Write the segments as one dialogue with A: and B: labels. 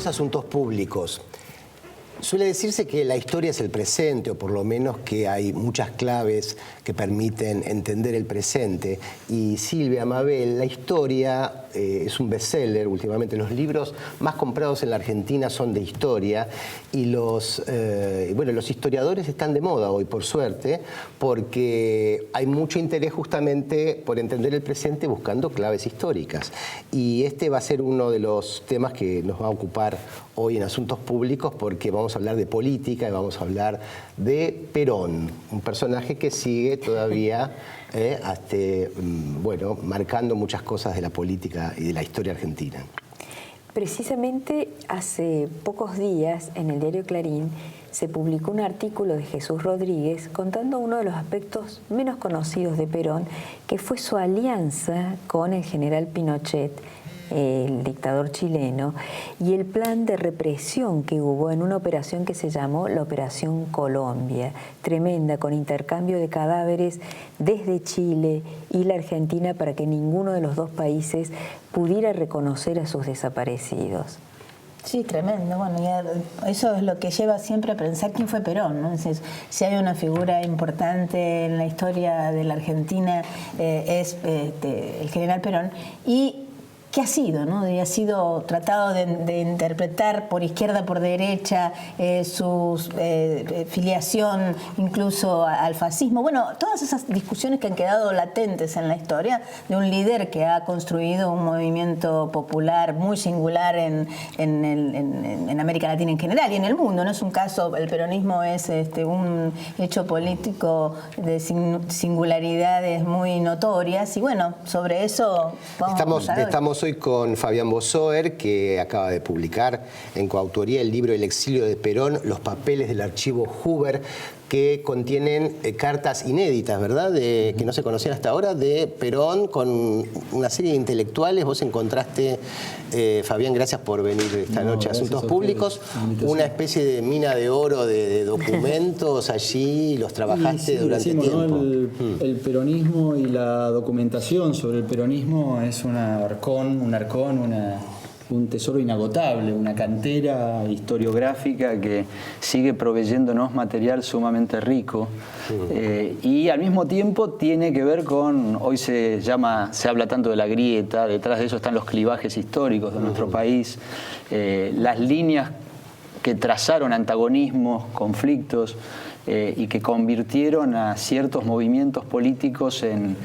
A: Bienvenidos a Asuntos Públicos. Suele decirse que la historia es el presente, o por lo menos que hay muchas claves que permiten entender el presente. Y Silvia, Mabel, la historia es un bestseller últimamente. Los libros más comprados en la Argentina son de historia y los historiadores están de moda hoy, por suerte, porque hay mucho interés justamente por entender el presente buscando claves históricas. Y este va a ser uno de los temas que nos va a ocupar hoy en Asuntos Públicos, porque vamos a hablar de política y vamos a hablar de Perón, un personaje que sigue todavía marcando muchas cosas de la política y de la historia argentina.
B: Precisamente hace pocos días en el diario Clarín se publicó un artículo de Jesús Rodríguez contando uno de los aspectos menos conocidos de Perón, que fue su alianza con el general Pinochet, el dictador chileno, y el plan de represión que hubo en una operación que se llamó la Operación Colombia, tremenda, con intercambio de cadáveres desde Chile y la Argentina para que ninguno de los dos países pudiera reconocer a sus desaparecidos.
C: Sí, tremendo. Bueno, eso es lo que lleva siempre a pensar quién fue Perón, ¿no? Entonces, si hay una figura importante en la historia de la Argentina es el general Perón. Y ¿qué ha sido, no? Y ha sido tratado de interpretar por izquierda, por derecha, su filiación incluso al fascismo. Bueno, todas esas discusiones que han quedado latentes en la historia de un líder que ha construido un movimiento popular muy singular en América Latina en general y en el mundo. No es un caso, el peronismo es un hecho político de singularidades muy notorias y bueno, sobre eso vamos a hablar.
A: Estamos hoy con Fabián Bosoer, que acaba de publicar en coautoría el libro El exilio de Perón, los papeles del archivo Hoover, que contienen cartas inéditas, ¿verdad?, que no se conocían hasta ahora, de Perón con una serie de intelectuales. Vos encontraste, Fabián, gracias por venir esta noche a Asuntos Públicos, una especie de mina de oro de documentos allí, los trabajaste durante tiempo.
D: ¿No? El peronismo y la documentación sobre el peronismo es un tesoro inagotable, una cantera historiográfica que sigue proveyéndonos material sumamente rico y al mismo tiempo tiene que ver con, hoy se habla tanto de la grieta, detrás de eso están los clivajes históricos de nuestro país, las líneas que trazaron antagonismos, conflictos y que convirtieron a ciertos movimientos políticos en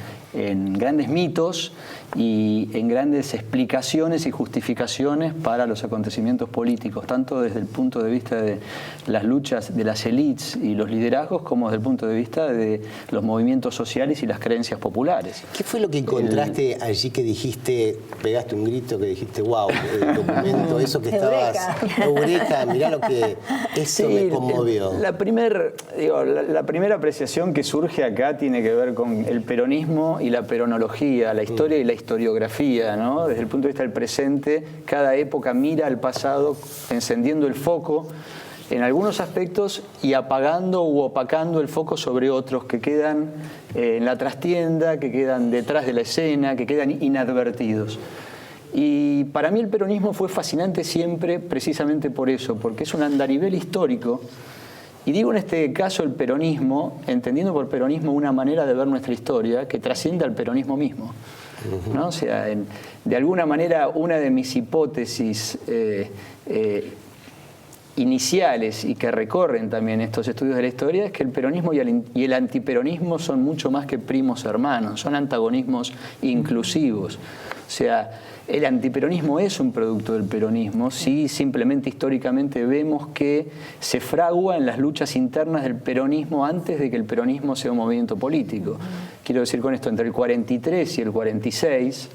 D: grandes mitos y en grandes explicaciones y justificaciones para los acontecimientos políticos, tanto desde el punto de vista de las luchas de las élites y los liderazgos, como desde el punto de vista de los movimientos sociales y las creencias populares.
A: ¿Qué fue lo que encontraste allí que dijiste, pegaste un grito, que dijiste, wow, el documento, eso que estabas... Eureka, mirá lo que... Eso me conmovió.
D: La primera apreciación que surge acá tiene que ver con el peronismo y la peronología, la historia y la historiografía, ¿no? Desde el punto de vista del presente, cada época mira al pasado encendiendo el foco en algunos aspectos y apagando u opacando el foco sobre otros que quedan en la trastienda, que quedan detrás de la escena, que quedan inadvertidos. Y para mí el peronismo fue fascinante siempre precisamente por eso, porque es un andarivel histórico. Y digo en este caso el peronismo, entendiendo por peronismo una manera de ver nuestra historia que trasciende al peronismo mismo, ¿no? O sea, de alguna manera una de mis hipótesis iniciales y que recorren también estos estudios de la historia es que el peronismo y el antiperonismo son mucho más que primos hermanos, son antagonismos inclusivos. O sea, el antiperonismo es un producto del peronismo si simplemente históricamente vemos que se fragua en las luchas internas del peronismo antes de que el peronismo sea un movimiento político. Quiero decir con esto, entre el 43 y el 46,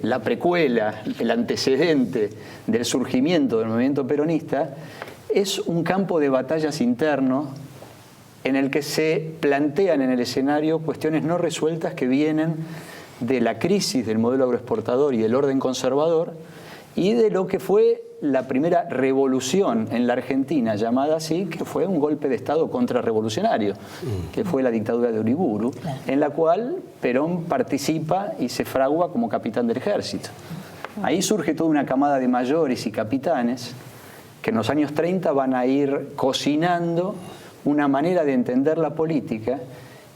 D: la precuela, el antecedente del surgimiento del movimiento peronista, es un campo de batallas internos en el que se plantean en el escenario cuestiones no resueltas que vienen de la crisis del modelo agroexportador y del orden conservador y de lo que fue la primera revolución en la Argentina, llamada así, que fue un golpe de Estado contrarrevolucionario, que fue la dictadura de Uriburu, en la cual Perón participa y se fragua como capitán del ejército. Ahí surge toda una camada de mayores y capitanes que en los años 30 van a ir cocinando una manera de entender la política,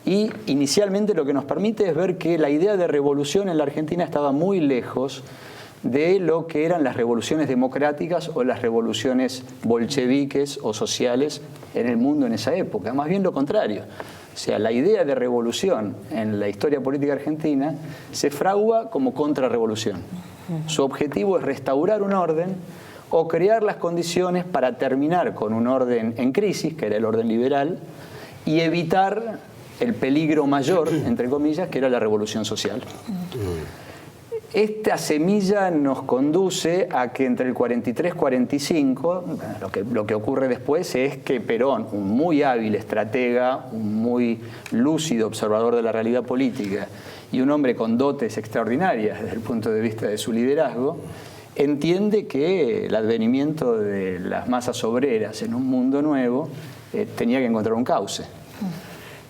D: y inicialmente lo que nos permite es ver que la idea de revolución en la Argentina estaba muy lejos de lo que eran las revoluciones democráticas o las revoluciones bolcheviques o sociales en el mundo en esa época. Más bien lo contrario. O sea, la idea de revolución en la historia política argentina se fragua como contrarrevolución. Su objetivo es restaurar un orden o crear las condiciones para terminar con un orden en crisis, que era el orden liberal, y evitar el peligro mayor, entre comillas, que era la revolución social. Esta semilla nos conduce a que entre el 43 y 45, lo que ocurre después es que Perón, un muy hábil estratega, un muy lúcido observador de la realidad política y un hombre con dotes extraordinarias desde el punto de vista de su liderazgo, entiende que el advenimiento de las masas obreras en un mundo nuevo tenía que encontrar un cauce.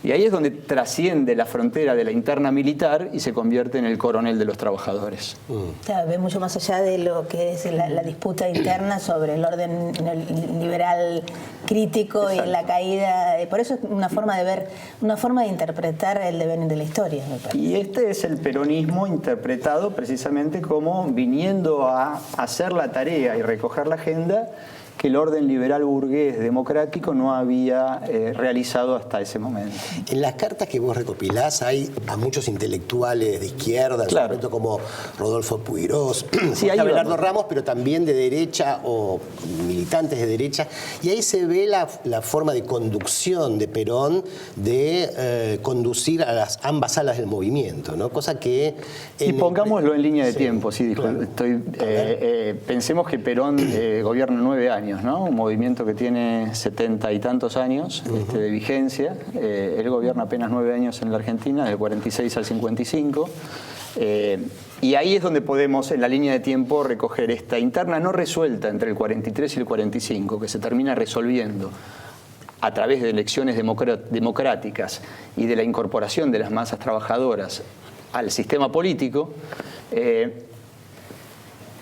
D: Y ahí es donde trasciende la frontera de la interna militar y se convierte en el coronel de los trabajadores.
C: Claro, ve mucho más allá de lo que es la disputa interna sobre el orden liberal crítico. Exacto. Y la caída. Por eso es una forma de ver, una forma de interpretar el devenir de la historia, me parece.
D: Y este es el peronismo interpretado precisamente como viniendo a hacer la tarea y recoger la agenda que el orden liberal burgués democrático no había realizado hasta ese momento.
A: En las cartas que vos recopilás hay a muchos intelectuales de izquierda,
D: claro,
A: como Rodolfo Puigros,
D: sí,
A: Abelardo Ramos, pero también de derecha o militantes de derecha, y ahí se ve la forma de conducción de Perón de conducir a ambas alas del movimiento, ¿no? Cosa que...
D: Y pongámoslo en línea de tiempo, sí, claro. Pensemos que Perón gobierna 9 años, ¿no? Un movimiento que tiene 70 y tantos años de vigencia. Él gobierna apenas 9 años en la Argentina, del 46 al 55. Y ahí es donde podemos, en la línea de tiempo, recoger esta interna no resuelta entre el 43 y el 45, que se termina resolviendo a través de elecciones democráticas y de la incorporación de las masas trabajadoras al sistema político.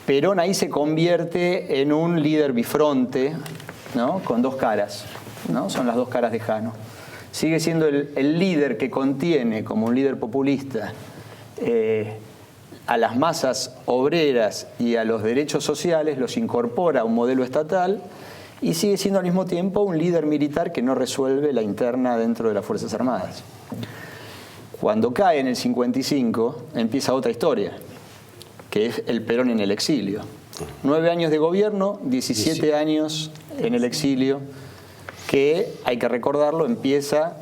D: Perón ahí se convierte en un líder bifronte, ¿no? Con dos caras, ¿no? Son las dos caras de Jano. Sigue siendo el líder que contiene, como un líder populista, a las masas obreras y a los derechos sociales, los incorpora a un modelo estatal, y sigue siendo al mismo tiempo un líder militar que no resuelve la interna dentro de las Fuerzas Armadas. Cuando cae en el 55, empieza otra historia, que es el Perón en el exilio. 9 años de gobierno, 17 años en el exilio, que, hay que recordarlo, empieza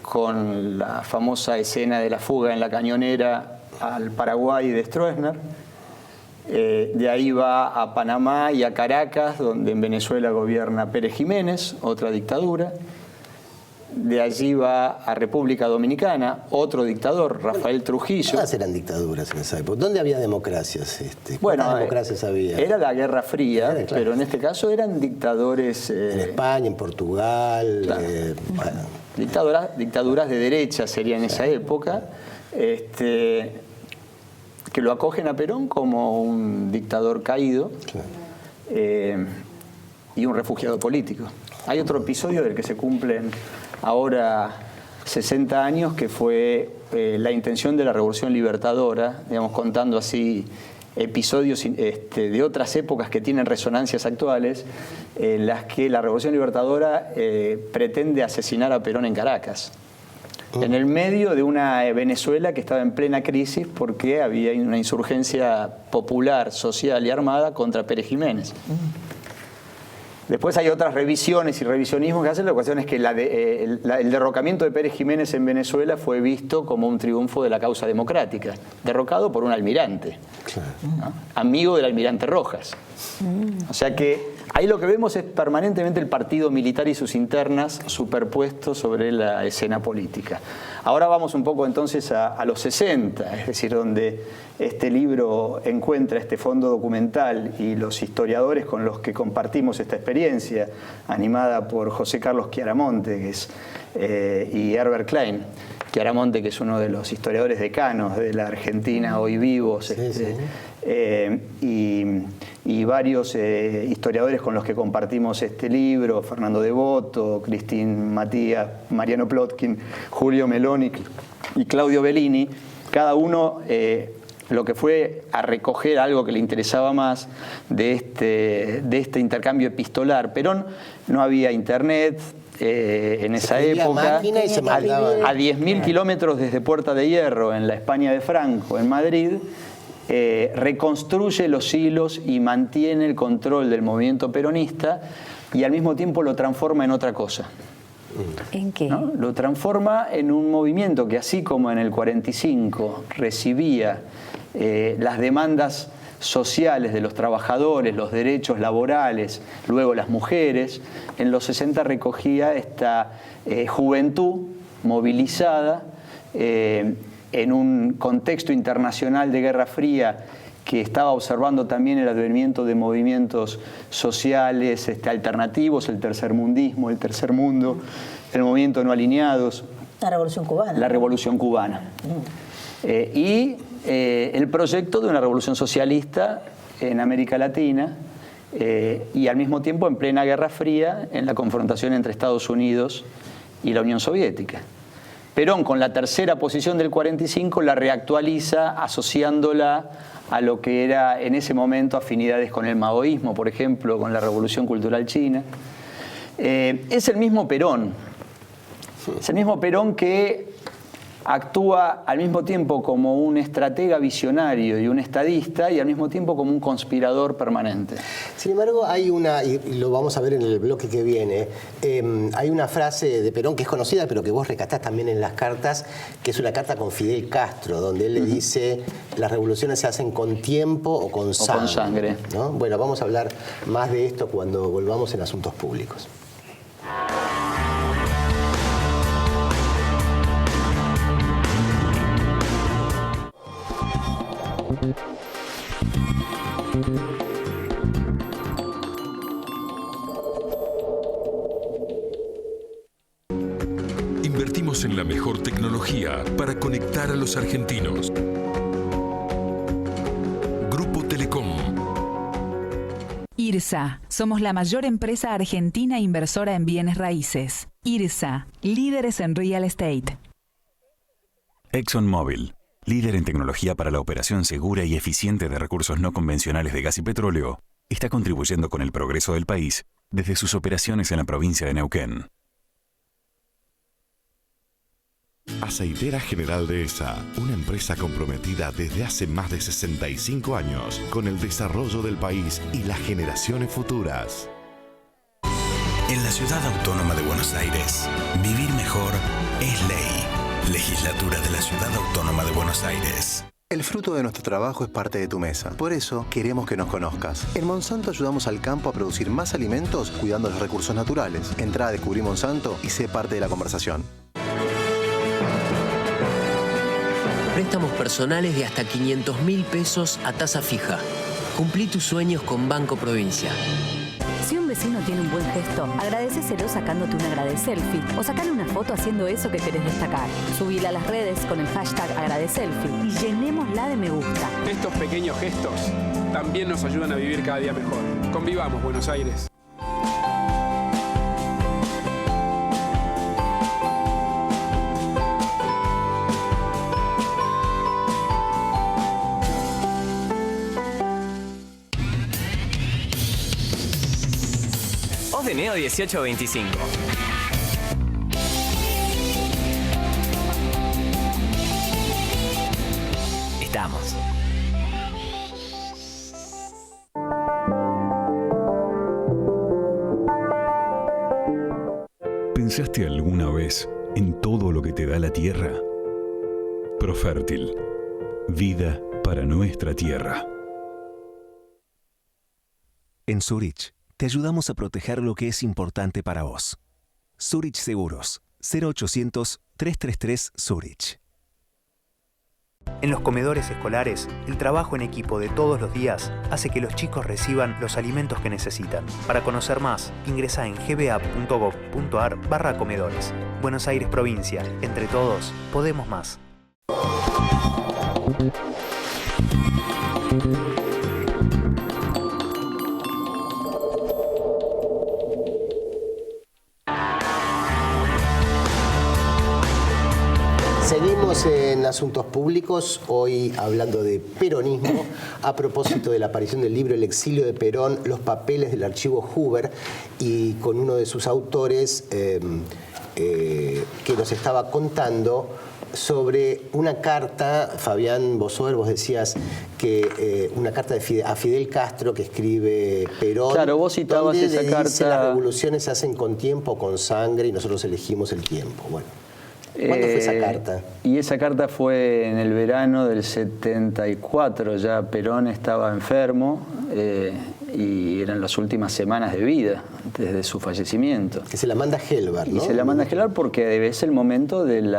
D: con la famosa escena de la fuga en la cañonera al Paraguay de Stroessner. De ahí va a Panamá y a Caracas, donde en Venezuela gobierna Pérez Jiménez, otra dictadura. De allí va a República Dominicana, otro dictador, Rafael Trujillo.
A: ¿Todas eran dictaduras en esa época? ¿Dónde había democracias? ¿Cuántas democracias había?
D: Era la Guerra Fría, claro, pero en este caso eran dictadores...
A: en España, en Portugal...
D: Claro.
A: Bueno.
D: Dictaduras de derecha sería en esa época, que lo acogen a Perón como un dictador caído, claro, y un refugiado político. Hay otro episodio del que se cumplen ahora 60 años, que fue la intención de la Revolución Libertadora, digamos, contando así episodios de otras épocas que tienen resonancias actuales, en las que la Revolución Libertadora pretende asesinar a Perón en Caracas, en el medio de una Venezuela que estaba en plena crisis porque había una insurgencia popular, social y armada contra Pérez Jiménez. Después hay otras revisiones y revisionismos que hacen. La cuestión es que el derrocamiento de Pérez Jiménez en Venezuela fue visto como un triunfo de la causa democrática, derrocado por un almirante, claro, ¿no? Amigo del almirante Rojas. O sea que ahí lo que vemos es permanentemente el partido militar y sus internas superpuestos sobre la escena política. Ahora vamos un poco entonces a los 60, es decir, donde este libro encuentra este fondo documental y los historiadores con los que compartimos esta experiencia, animada por José Carlos Chiaramonte y Herbert Klein. Chiaramonte, que es uno de los historiadores decanos de la Argentina hoy vivos, y varios historiadores con los que compartimos este libro, Fernando Devoto, Cristín Matías, Mariano Plotkin, Julio Meloni y Claudio Bellini, cada uno lo que fue a recoger algo que le interesaba más de este intercambio epistolar. Perón no había internet en esa época, a 10.000 kilómetros desde Puerta de Hierro, en la España de Franco, en Madrid, reconstruye los hilos y mantiene el control del movimiento peronista y al mismo tiempo lo transforma en otra cosa.
B: ¿En qué?
D: ¿No? Lo transforma en un movimiento que, así como en el 45 recibía las demandas sociales de los trabajadores, los derechos laborales, luego las mujeres, en los 60 recogía esta juventud movilizada en un contexto internacional de Guerra Fría que estaba observando también el advenimiento de movimientos sociales alternativos, el tercermundismo, el tercer mundo, el movimiento no alineados.
C: La Revolución Cubana.
D: La Revolución Cubana. Y el proyecto de una revolución socialista en América Latina y al mismo tiempo en plena Guerra Fría en la confrontación entre Estados Unidos y la Unión Soviética. Perón, con la tercera posición del 45, la reactualiza asociándola a lo que era en ese momento afinidades con el maoísmo, por ejemplo, con la Revolución Cultural China. Es el mismo Perón. Es el mismo Perón que actúa al mismo tiempo como un estratega visionario y un estadista y al mismo tiempo como un conspirador permanente.
A: Sin embargo, hay una, y lo vamos a ver en el bloque que viene, hay una frase de Perón que es conocida, pero que vos rescatás también en las cartas, que es una carta con Fidel Castro, donde él le dice, las revoluciones se hacen con tiempo o con sangre.
D: O con sangre.
A: ¿No? Bueno, vamos a hablar más de esto cuando volvamos en Asuntos Públicos.
E: Invertimos en la mejor tecnología para conectar a los argentinos. Grupo Telecom.
F: IRSA. Somos la mayor empresa argentina inversora en bienes raíces. IRSA. Líderes en real estate.
G: ExxonMobil. Líder en tecnología para la operación segura y eficiente de recursos no convencionales de gas y petróleo, está contribuyendo con el progreso del país desde sus operaciones en la provincia de Neuquén.
H: Aceitera General Dehesa, una empresa comprometida desde hace más de 65 años con el desarrollo del país y las generaciones futuras.
I: En la Ciudad Autónoma de Buenos Aires, vivir mejor es ley. Legislatura de la Ciudad Autónoma de Buenos Aires.
J: El fruto de nuestro trabajo es parte de tu mesa. Por eso, queremos que nos conozcas. En Monsanto ayudamos al campo a producir más alimentos cuidando los recursos naturales. Entrá a Descubrir Monsanto y sé parte de la conversación.
K: Préstamos personales de hasta 500.000 pesos a tasa fija. Cumplí tus sueños con Banco Provincia.
L: Si un vecino tiene un buen gesto, agradecéselo sacándote un agradeselfie o sacale una foto haciendo eso que querés destacar. Subila a las redes con el hashtag agradeselfie y llenémosla de me gusta.
M: Estos pequeños gestos también nos ayudan a vivir cada día mejor. Convivamos, Buenos Aires.
N: De Neo 1825. Estamos.
E: ¿Pensaste alguna vez en todo lo que te da la tierra? Profértil. Vida para nuestra tierra.
O: En Zurich te ayudamos a proteger lo que es importante para vos. Zurich Seguros, 0800-333 Zurich.
P: En los comedores escolares, el trabajo en equipo de todos los días hace que los chicos reciban los alimentos que necesitan. Para conocer más, ingresa en gba.gov.ar/comedores. Buenos Aires Provincia. Entre todos, podemos más.
A: Seguimos en Asuntos Públicos, hoy hablando de peronismo, a propósito de la aparición del libro El exilio de Perón, los papeles del archivo Hoover, y con uno de sus autores que nos estaba contando sobre una carta. Fabián Bosover, vos decías que una carta a Fidel Castro que escribe Perón.
D: Claro, vos citabas esa carta.
A: Dice, las revoluciones se hacen con tiempo, con sangre, y nosotros elegimos el tiempo. Bueno, ¿cuándo fue esa carta?
D: Y esa carta fue en el verano del 74, ya Perón estaba enfermo y eran las últimas semanas de vida, desde su fallecimiento.
A: Que se la manda Helvar, ¿no?
D: Y se la manda Helvar porque es el momento del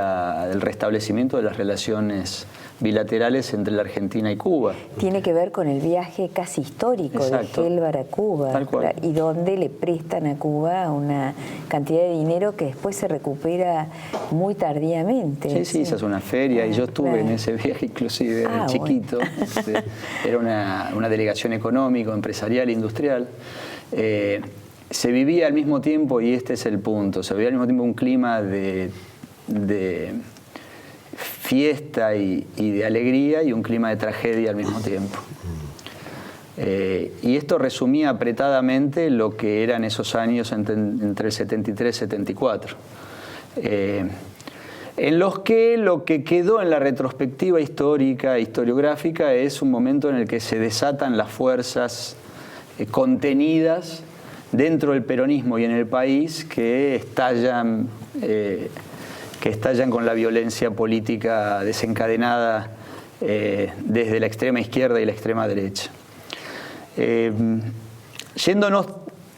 D: restablecimiento de las relaciones bilaterales entre la Argentina y Cuba.
B: Tiene que ver con el viaje casi histórico
D: Exacto.
B: de Helvar a Cuba.
D: Tal cual.
B: Y donde le prestan a Cuba una cantidad de dinero que después se recupera muy tardíamente.
D: Sí, esa es una feria, y yo estuve en ese viaje inclusive, era chiquito. Bueno. Era una delegación económica, empresarial, industrial. Se vivía al mismo tiempo, y este es el punto, se vivía al mismo tiempo un clima de fiesta y de alegría, y un clima de tragedia al mismo tiempo. Y esto resumía apretadamente lo que eran esos años entre el 73 y 74. En los que lo que quedó en la retrospectiva histórica, historiográfica, es un momento en el que se desatan las fuerzas contenidas dentro del peronismo y en el país que estallan con la violencia política desencadenada desde la extrema izquierda y la extrema derecha. Yéndonos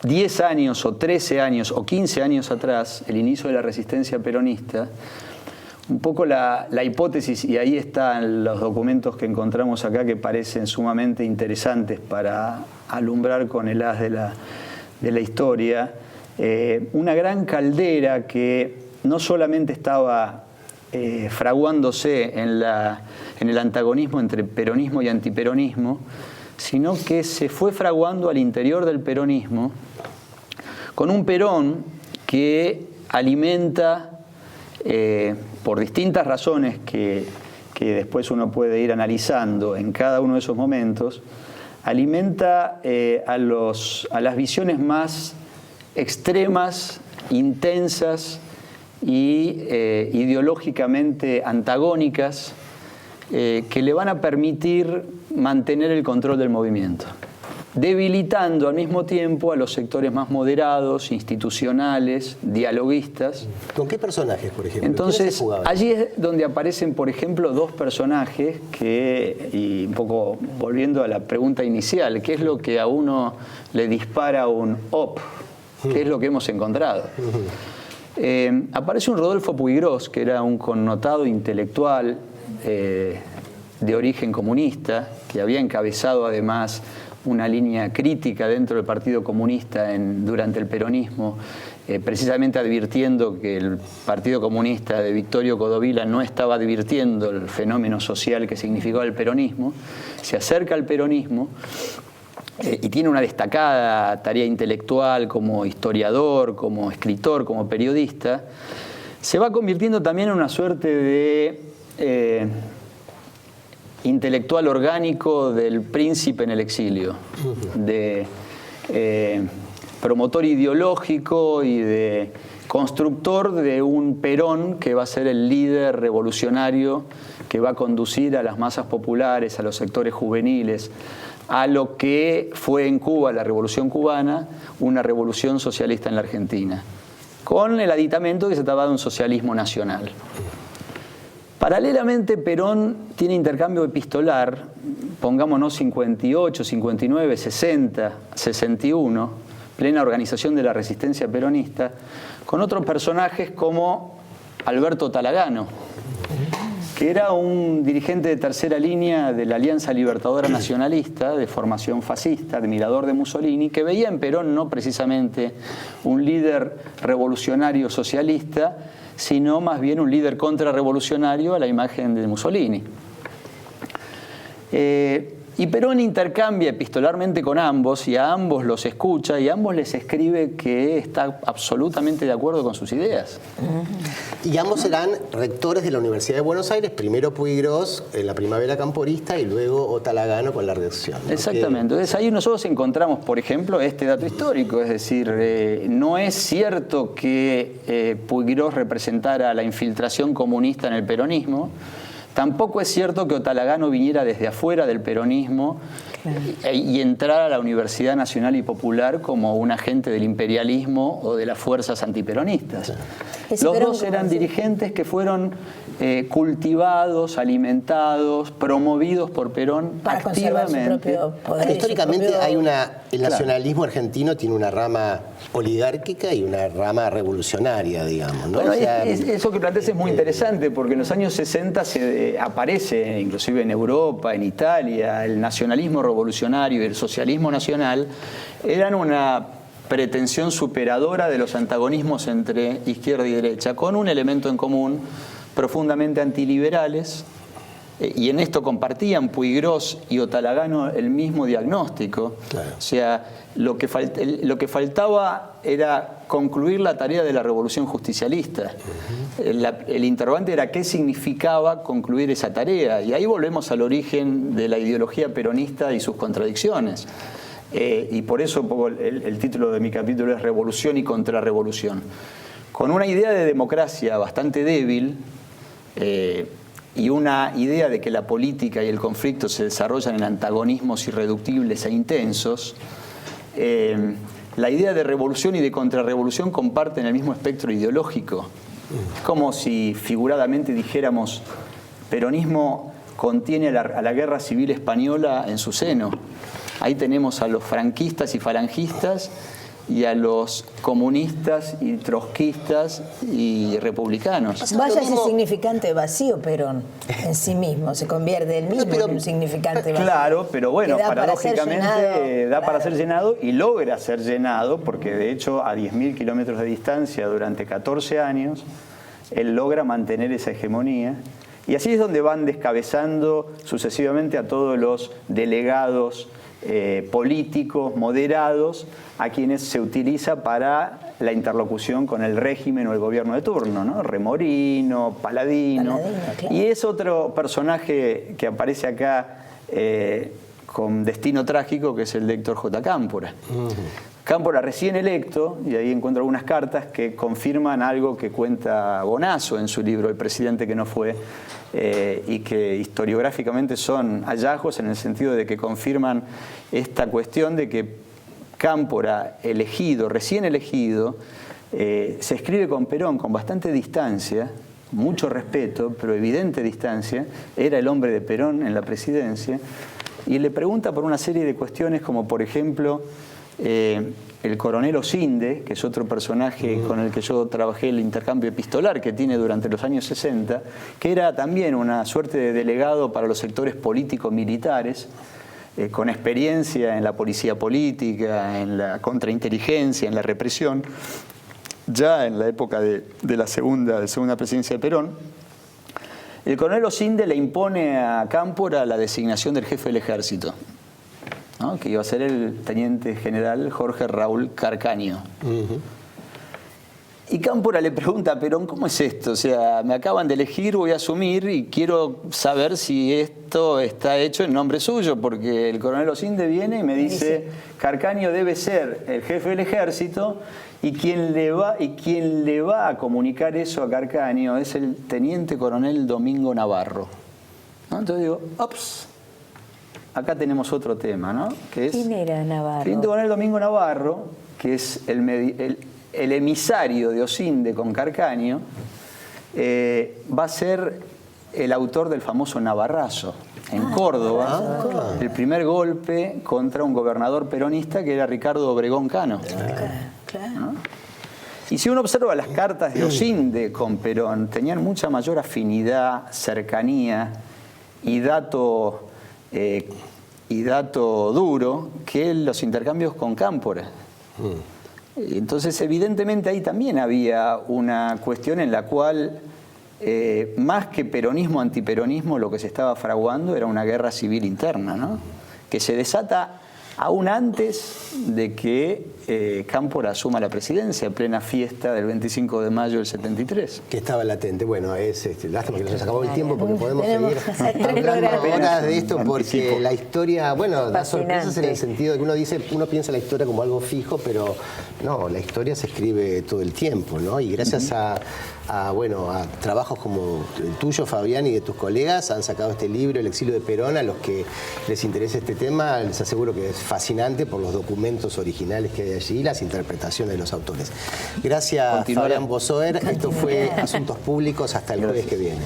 D: 10 años o 13 años o 15 años atrás, el inicio de la resistencia peronista, un poco la hipótesis, y ahí están los documentos que encontramos acá que parecen sumamente interesantes para alumbrar con el haz de la historia, una gran caldera que no solamente estaba fraguándose en el antagonismo entre peronismo y antiperonismo, sino que se fue fraguando al interior del peronismo con un Perón que alimenta, por distintas razones que después uno puede ir analizando en cada uno de esos momentos, alimenta a las visiones más extremas, intensas y ideológicamente antagónicas que le van a permitir mantener el control del movimiento, debilitando al mismo tiempo a los sectores más moderados, institucionales, dialoguistas.
A: ¿Con qué personajes, por ejemplo?
D: Entonces, allí es donde aparecen, por ejemplo, dos personajes que, y un poco volviendo a la pregunta inicial, ¿qué es lo que a uno le dispara un op? ¿Qué es lo que hemos encontrado? Aparece un Rodolfo Puiggrós, que era un connotado intelectual de origen comunista, que había encabezado además una línea crítica dentro del Partido Comunista durante el peronismo, precisamente advirtiendo que el Partido Comunista de Victorio Codovila no estaba advirtiendo el fenómeno social que significaba el peronismo. Se acerca al peronismo y tiene una destacada tarea intelectual como historiador, como escritor, como periodista. Se va convirtiendo también en una suerte de intelectual orgánico del príncipe en el exilio, de promotor ideológico y de constructor de un Perón que va a ser el líder revolucionario que va a conducir a las masas populares, a los sectores juveniles, a lo que fue en Cuba la Revolución Cubana, una revolución socialista en la Argentina, con el aditamento que se trataba de un socialismo nacional. Paralelamente, Perón tiene intercambio epistolar, pongámonos 58, 59, 60, 61, plena organización de la resistencia peronista, con otros personajes como Alberto Talagano, que era un dirigente de tercera línea de la Alianza Libertadora Nacionalista, de formación fascista, admirador de Mussolini, que veía en Perón no precisamente un líder revolucionario socialista, sino más bien un líder contrarrevolucionario a la imagen de Mussolini. Y Perón intercambia epistolarmente con ambos y a ambos los escucha y a ambos les escribe que está absolutamente de acuerdo con sus ideas.
A: Y ambos eran rectores de la Universidad de Buenos Aires, primero Puiggrós en la Primavera Camporista y luego Otalagano con la Reacción, ¿no?
D: Exactamente. Entonces ahí nosotros encontramos, por ejemplo, este dato histórico, es decir, no es cierto que Puiggrós representara la infiltración comunista en el peronismo. Tampoco es cierto que Otalagano viniera desde afuera del peronismo y entrara a la Universidad Nacional y Popular como un agente del imperialismo o de las fuerzas antiperonistas. Los dos eran dirigentes que fueron cultivados, alimentados, promovidos por Perón
C: para conservar su propio poder.
A: Históricamente el nacionalismo argentino tiene una rama oligárquica y una rama revolucionaria, digamos, ¿no?
D: Bueno, eso que planteas es muy interesante porque en los años 60 aparece, inclusive en Europa, en Italia, el nacionalismo revolucionario y el socialismo nacional eran una pretensión superadora de los antagonismos entre izquierda y derecha, con un elemento en común: profundamente antiliberales, y en esto compartían Puiggrós y Otalagano el mismo diagnóstico. Claro. O sea, lo que faltaba era concluir la tarea de la revolución justicialista. El interrogante era qué significaba concluir esa tarea, y ahí volvemos al origen de la ideología peronista y sus contradicciones. Y por eso un poco el título de mi capítulo es Revolución y Contrarrevolución. Con una idea de democracia bastante débil, y una idea de que la política y el conflicto se desarrollan en antagonismos irreductibles e intensos, la idea de revolución y de contrarrevolución comparten el mismo espectro ideológico. Es como si figuradamente dijéramos: peronismo contiene a la guerra civil española en su seno. Ahí tenemos a los franquistas y falangistas y a los comunistas y trotskistas y republicanos.
C: Vaya ese significante vacío Perón en sí mismo, se convierte él mismo en un significante vacío.
D: Claro, pero bueno, paradójicamente da para ser llenado y logra ser llenado, porque de hecho a 10.000 kilómetros de distancia durante 14 años, él logra mantener esa hegemonía. Y así es donde van descabezando sucesivamente a todos los delegados políticos moderados a quienes se utiliza para la interlocución con el régimen o el gobierno de turno, ¿no? Remorino, Paladino, claro. Y es otro personaje que aparece acá con destino trágico, que es el de Héctor J. Cámpora. Cámpora recién electo, y ahí encuentro algunas cartas que confirman algo que cuenta Bonazo en su libro El presidente que no fue, y que historiográficamente son hallazgos en el sentido de que confirman esta cuestión de que Cámpora, recién elegido, se escribe con Perón con bastante distancia, mucho respeto, pero evidente distancia. Era el hombre de Perón en la presidencia, y le pregunta por una serie de cuestiones como, por ejemplo, el coronel Osinde, que es otro personaje con el que yo trabajé el intercambio epistolar que tiene durante los años 60, que era también una suerte de delegado para los sectores político-militares, con experiencia en la policía política, en la contrainteligencia, en la represión, ya en la época de la segunda presidencia de Perón. El coronel Osinde le impone a Cámpora la designación del jefe del ejército, ¿no? Que iba a ser el teniente general Jorge Raúl Carcaño. Y Cámpora le pregunta a Perón: ¿cómo es esto? O sea, me acaban de elegir, voy a asumir y quiero saber si esto está hecho en nombre suyo, porque el coronel Osinde viene y me dice: Carcaño debe ser el jefe del ejército, y quien le va a comunicar eso a Carcaño es el teniente coronel Domingo Navarro, ¿no? Entonces digo, ops, acá tenemos otro tema, ¿no? Que es,
B: ¿quién era Navarro? El
D: teniente coronel Domingo Navarro, que es el emisario de Osinde con Carcaño, va a ser el autor del famoso Navarrazo en Córdoba, el primer golpe contra un gobernador peronista que era Ricardo Obregón Cano. ¿No? Y si uno observa las cartas de Osinde con Perón, tenían mucha mayor afinidad, cercanía y dato duro que los intercambios con Cámpora. Entonces, evidentemente, ahí también había una cuestión en la cual más que peronismo, antiperonismo, lo que se estaba fraguando era una guerra civil interna, ¿no? Que se desata aún antes de que Cámpora asuma la presidencia, en plena fiesta del 25 de mayo del 73.
A: Que estaba latente. Bueno, es lástima que nos acabó el tiempo porque podemos seguir hablando
C: programas.
A: horas de esto porque
D: Anticipo.
A: la historia, bueno, da
B: Fascinante.
A: sorpresas en el sentido de que uno piensa la historia como algo fijo, pero no, la historia se escribe todo el tiempo, ¿no? Y gracias a trabajos como el tuyo, Fabián, y de tus colegas, han sacado este libro, El exilio de Perón. A los que les interesa este tema, les aseguro que es fascinante por los documentos originales que hay allí y las interpretaciones de los autores. Gracias, Fabián Bosoer. Esto fue Asuntos Públicos. Hasta el jueves que viene.